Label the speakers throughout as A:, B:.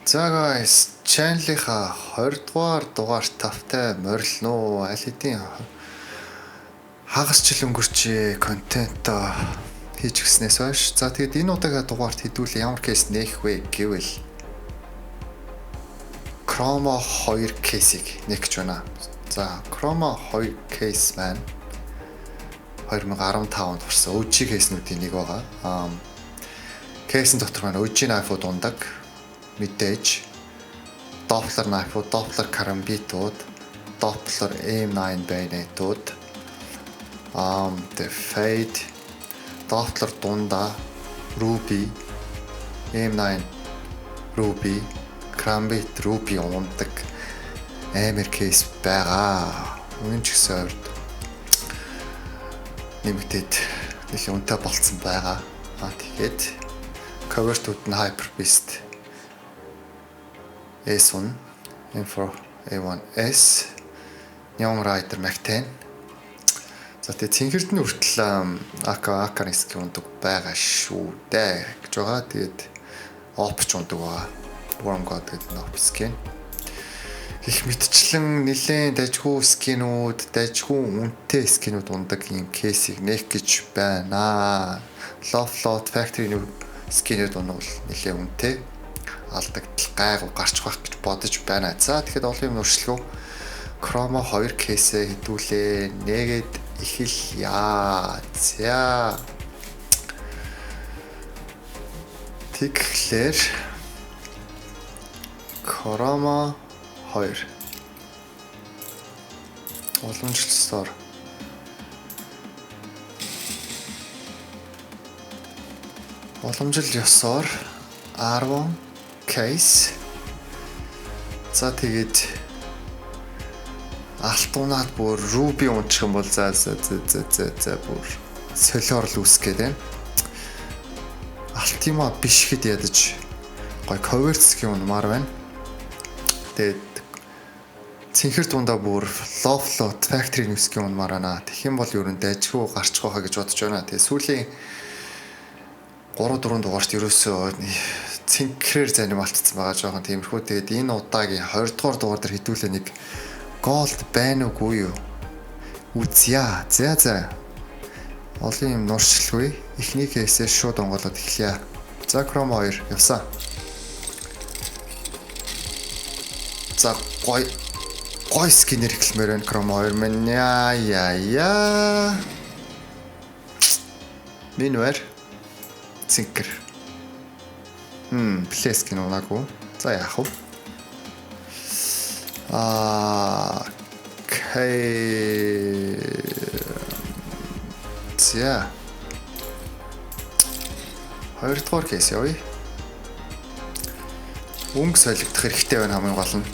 A: За guys, channel-ийнхаа 20 дугаар дугаар тавтай морилно. Аль хэдийн хагас жил өнгөрч контент хийж гиснээс хойш. За тэгээд энэ удаагийн дугаарт хэдүүлээ ямар кейс нээх вэ гэвэл Chroma 2 кейсийг нэхэж байна. За Chroma 2 кейс маань 2015 онд орсон OG кейснүүдийн нэг байгаа. Кейсэн дотор маань OG knife-ууд ундаг. Мэдээж Doppler knife-ууд, Doppler karambitууд, Doppler M9 bayonet-ууд, the Fade, Doppler дундаа Ruby, M9 Ruby, karambit Ruby ундаг амар кейс байгаа. Үнэн ч гэсэн нэмэгдээд нэлээд үнэтэй болцсон байгаа. Тэгээд cover-тууд нь Hypebeast S1, Info A1S, Neon Rider Mac 10. За тэгээ цэнхэрд нь хүртэл AK-ийн ундаг байгаа шүү дээ гэж байгаа. Тэгээд Opch ундаг байгаа. Worm God гэдэг нь Opch skin. Их мэдчлэн нэлээд дажгүй скинүүд, дажгүй үнэтэй скинүүд ундаг юм кейсийг нээх гэж байна. Low float factory скинүүд унавал нэлээд үнэтэй алдагдал гайгүй гарч байх гэж бодож байна. За тэгэхээр олон юм өөрчлөлөө Chroma 2 кейсээ хэдүүлээ нэгээд эхэлье. За тэгэхээр Chroma 2 уламжлалсаар уламжил ёсоор 10 кейс. За тэгээд алтуунаад бүр Ruby унчих юм бол за бүр солиор л үсгээд байна. Алтима биш хэд ядаж гой cover-ийн унмаар байна. Тэгээд цэнхэр дундаа бүр low float factory нүүсгийн унмаар байна. Тэгэх юм бол ер нь дайжгүй гарчих واخа гэж бодож байна. Тэгээд сүүлийн 3-4 дугаарт ерөөсөө цэнхрээр заним алдсан байгаа жоохон тиймэрхүү. Тэгээд энэ удаагийн 20 дугаар дугаар дээр хэдүүлээ нэг gold байна уугүй юу? Үзье. За. Олон юм нуршилгүй. Эхний кейсээ шууд онголоод эхлэе. За Chroma 2 явсан. За гой скинэр эхлэмээр байна Chroma 2 мэн. Яа. Минвэр цэнхэр. Плескин унаагүй. За яах вэ? Окей. За. 2 дугаар кейс явъя. Өнгө солигдох хэрэгтэй байна хамгийн гол нь.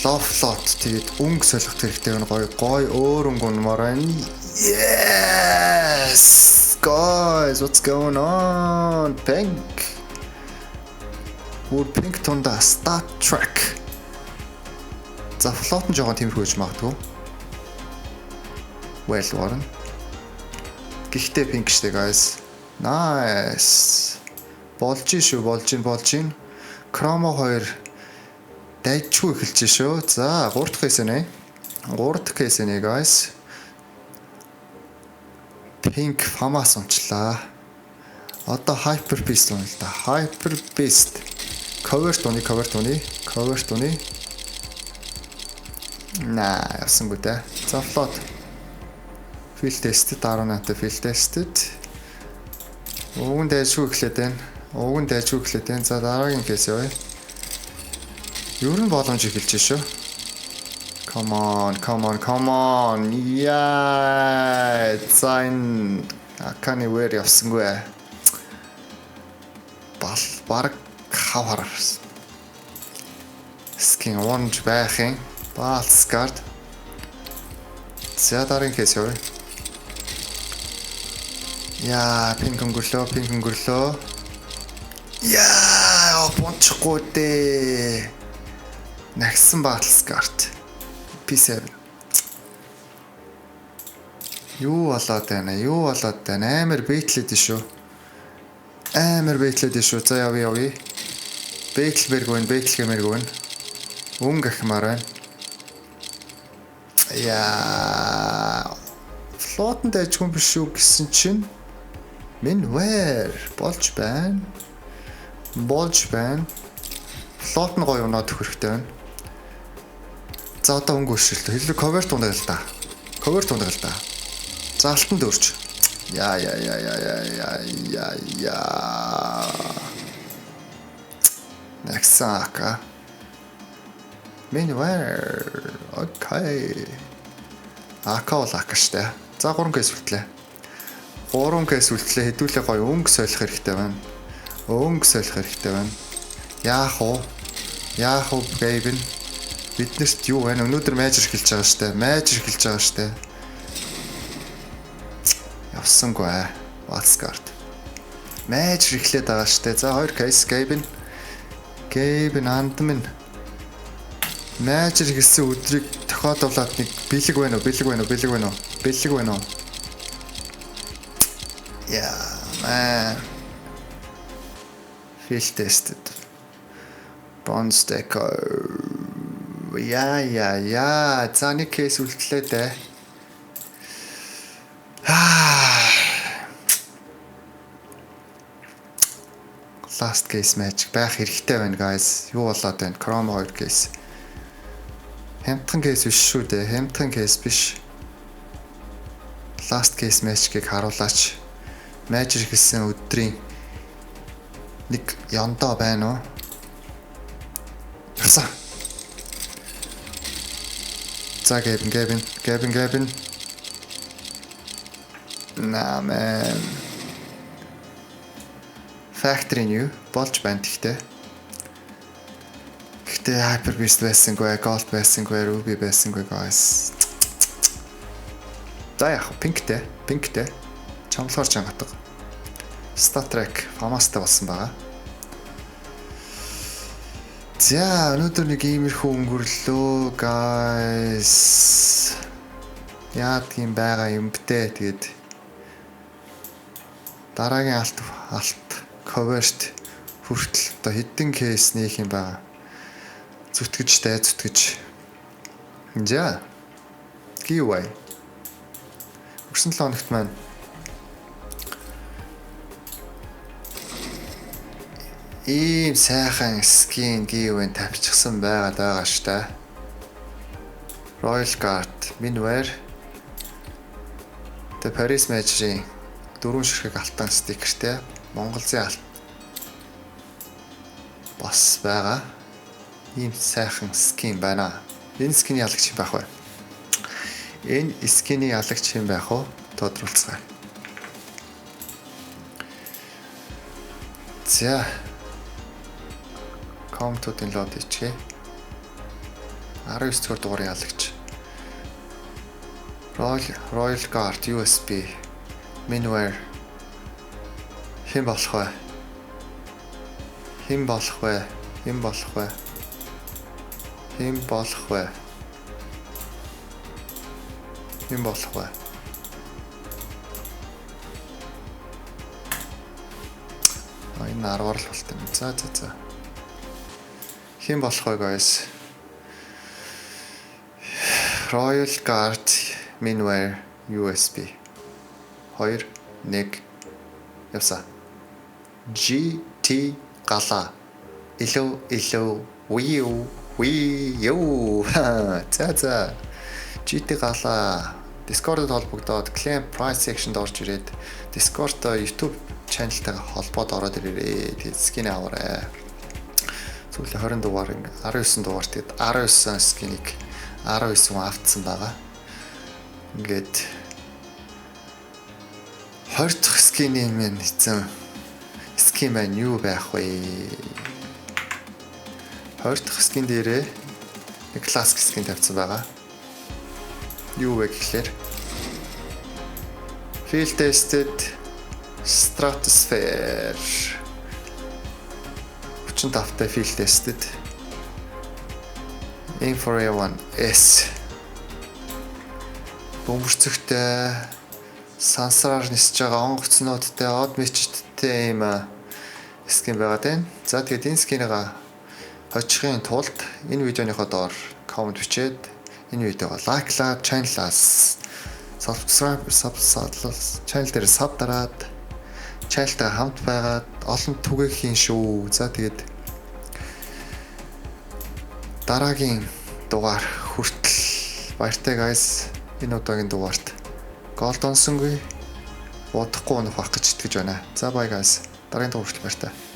A: Low float тэгээд өнгө солигдох хэрэгтэй байна. Гой өөр өнгө унмаар байна. Yes! Guys, what's going on? Pink. Өөр Pink тунда Star Trek. За float нь жоохон тиймэрхүү гэж магадгүй. Well warren. Гэхдээ Pink штэ guys. Nice. Болж ийн. Chroma 2 дайчгүй эхэлж шүү. За 3 дахь кейс нэ. 3 дахь кейс нэ guys. Pink Famas унчлаа. Одоо Hypebeast унаа л да. Hypebeast. Cover тууны. Ясангүй дээ. За float. Field tested 18-тай field tested. Уган дайжгүй эхлээд байна. За дараагийн кейс явъя. Ер нь боломж эхэлж шүү. Come on. Яа. Зайн аканы вэр явсангүй. Баг хавар. Skin orange байхын. Balscard. За дараагийн кейс явъя. Яа, Pink өнгөрлөө. Яа, бончгүй дээ. Нагсан Balscard. P7. Юу болоод байна? Амар бейтлээд шүү. За явъя. Бэйтлгэмэргүй. Өнгө ахмаар байна. Яа. Флотон дэж хүн биш үү гэсэн чинь Minware болж байна. Флот нь гоё унаад өгөхтэй байна. За одоо өнгө өшөлтөө. Хэлээ cover тундаа л да. За алтан дөрж. Яа. Нексака. Minware. Окей. Акаолакштай. За 3 кэс үлдлээ. Хэдүүлээ гоё өнгө солих хэрэгтэй байна. Яах вэ baby? Биднэрт юу байна? Өнөөдөр майж эхэлж байгаа штэ. Явсангүй. Wildcard. Майж эхлээд байгаа штэ. За 2 кейс Gaben андмын. Майж эхэлсэн өдрийг тохиолдуулаад нэг бэлэг байна уу? Yeah, man. Field tested. Bronze deco. Яа. За нэг кейс үлдлээ дээ. Last case match байх хэрэгтэй байна guys. Юу болоод байна? Chrome 2 case. Хямдхан case биш шүү дээ. Last case match-ийг харуулаач. Match хийсэн өдрийн нэг яндаа байна уу? Ясаа. За Gaben. Nah man. Factory new болж байна гэхдээ. Hyper Beast байсангүй, Gold байсангүй, Ruby байсангүй guys. За яах вэ? Pinkтэй. Чамлахаар чангатга. Star Trek Famasta болсон байгаа. За өнөөдөр нэг иймэрхүү өнгөрлөө guys. Яад юм байгаа юм бтэ тэгээд дараагийн алт coverт хүртэл одоо хэдэн кейс нээх юм байгаа. Зүтгэж. За. Giveaway. Өнгөрсөн 7 хоногт маань ийм сайхан skin giveaway тавьчихсан байгаа штэ. Royal Guard, Minware. The Paris Match-ийн 4 ширхэг алтан стикертэй Монгол зэн алт бас байгаа. Ийм сайхан skin байна. Энэ skin ялагч юм байх вэ? Энэ skin-ийн ялагч юм байх уу? Тодорхойлцгаая. За. Комтуудын лод ичгээ. 19 дугаар дугаарыг ялагч. Royal Guard USB Minware хэн болох вэ? Энэ 10-аар л болтой юм. За. Хэн болох вэ guys? Royal Guard Minware USB 2 1 явса. GT гала. Илүү виу. За. GT гала. Discord-д холбогдоод claim price section-д орж ирээд Discord YouTube channel-тайгаа холбоод ороод ирээрээ. Тэгээд skin аваарай. Сүүлийн 20 дугаар 19 дугаар тэгээд 19 skin-ийг 19 хүн автсан байгаа. Ингээд 20 дахь skin-ийн минь эзэн skin маань юу байх вэ? 20 дахь skin дээрээ нэг classic skin тавьсан байгаа. Юу вэ гэхээр Field Tested Stratosphere 35-тай Field Tested Infrared S бөмбөрцөгтэй сансраар нисэж байгаа онгоцнуудтай од мичтэй юм скин байгаад байна. За тэгээд энэ скинийг хожихын тулд энэ видеоныхоо доор комент бичээд энэ видеого лайклаад, channel-аас subscribe channel дээр sub дараад channel-тай хамт байгаад олон түгээхийн шүү. За тэгээд дараагийн дугаар хүртэл баяртай guys. Энэ удаагийн дугаарт гол донсонгүй удахгүй унах байх гэж итгэж байна. За bye guys. Дараагийн дугаар хүртэл баяртай.